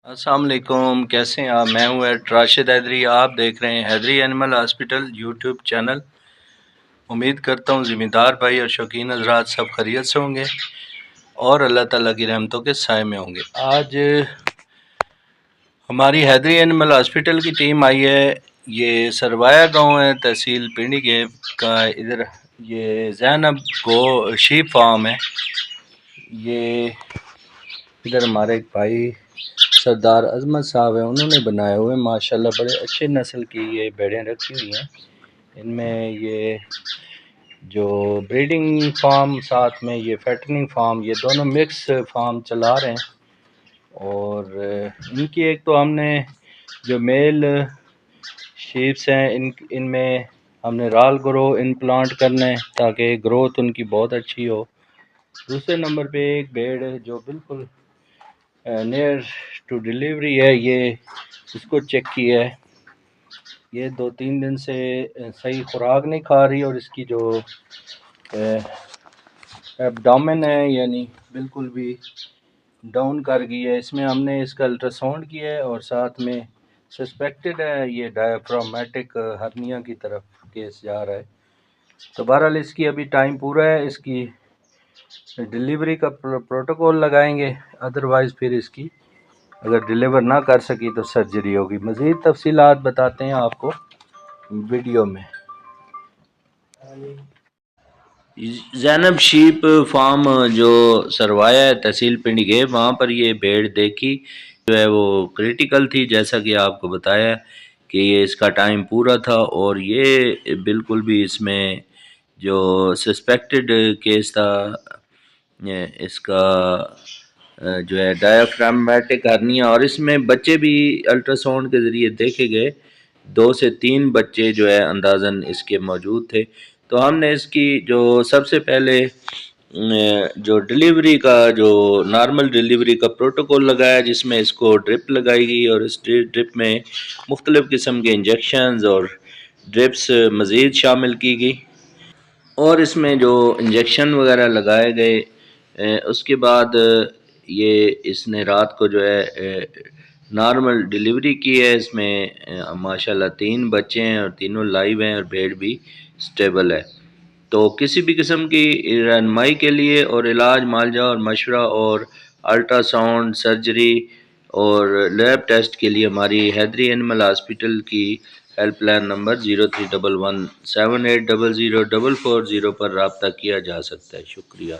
السلام علیکم، کیسے ہیں آپ؟ میں ہوں راشد حیدری، آپ دیکھ رہے ہیں حیدری اینیمل ہاسپٹل یوٹیوب چینل۔ امید کرتا ہوں ذمہ دار بھائی اور شوقین حضرات سب خیریت سے ہوں گے اور اللہ تعالیٰ کی رحمتوں کے سائے میں ہوں گے۔ آج ہماری حیدری اینیمل ہاسپٹل کی ٹیم آئی ہے، یہ سروایا گاؤں ہے، تحصیل پنڈی گیپ کا۔ ادھر یہ زینب شیپ فارم ہے۔ یہ ادھر ہمارے ایک بھائی سردار عظمت صاحب ہیں، انہوں نے بنائے ہوئے ماشاءاللہ بڑے اچھے نسل کی یہ بھیڑیں رکھی ہوئی ہیں۔ ان میں یہ جو بریڈنگ فارم ساتھ میں یہ فیٹننگ فارم، یہ دونوں مکس فارم چلا رہے ہیں۔ اور ان کی ایک تو ہم نے جو میل شیپس ہیں ان میں ہم نے رال گرو امپلانٹ کرنا ہے تاکہ گروتھ ان کی بہت اچھی ہو۔ دوسرے نمبر پہ ایک بھیڑ ہے جو بالکل نیئر ٹو ڈیلیوری ہے، یہ اس کو چیک کیا ہے، یہ 2-3 دن سے صحیح خوراک نہیں کھا رہی اور اس کی جو ایبڈومن ہے یعنی بالکل بھی ڈاؤن کر گئی ہے۔ اس میں ہم نے اس کا الٹراساؤنڈ کیا ہے اور ساتھ میں سسپیکٹڈ ہے یہ ڈایافرامیٹک ہرنیا کی طرف کیس جا رہا ہے۔ تو بہرحال اس کی ابھی ٹائم پورا ہے، اس کی ڈیلیوری کا پروٹوکول لگائیں گے، ادروائز پھر اس کی اگر ڈیلیور نہ کر سکی تو سرجری ہوگی۔ مزید تفصیلات بتاتے ہیں آپ کو ویڈیو میں۔ زینب شیپ فارم جو سروایا ہے تحصیل پنڈی گئے، وہاں پر یہ بھیڑ دیکھی جو ہے وہ کریٹیکل تھی، جیسا کہ آپ کو بتایا کہ یہ اس کا ٹائم پورا تھا اور یہ بالکل بھی اس میں جو سسپیکٹڈ کیس تھا اس کا جو ہے ڈایافرامیٹک ہرنیا، اور اس میں بچے بھی الٹراساؤنڈ کے ذریعے دیکھے گئے، 2 سے 3 بچے جو ہے اندازاً اس کے موجود تھے۔ تو ہم نے اس کی جو سب سے پہلے جو ڈیلیوری کا جو نارمل ڈیلیوری کا پروٹوکول لگایا، جس میں اس کو ڈرپ لگائی گئی اور اس ڈرپ میں مختلف قسم کے انجیکشنز اور ڈرپس مزید شامل کی گئی، اور اس میں جو انجیکشن وغیرہ لگائے گئے اس کے بعد یہ اس نے رات کو جو ہے نارمل ڈیلیوری کی ہے۔ اس میں ماشاءاللہ 3 بچے ہیں اور تینوں لائیو ہیں اور بھیڑ بھی سٹیبل ہے۔ تو کسی بھی قسم کی رہنمائی کے لیے اور علاج معالجہ اور مشورہ اور الٹرا ساؤنڈ سرجری اور لیب ٹیسٹ کے لیے ہماری حیدری اینیمل ہاسپٹل کی ہیلپ لائن نمبر 031178004440 پر رابطہ کیا جا سکتا ہے۔ شکریہ۔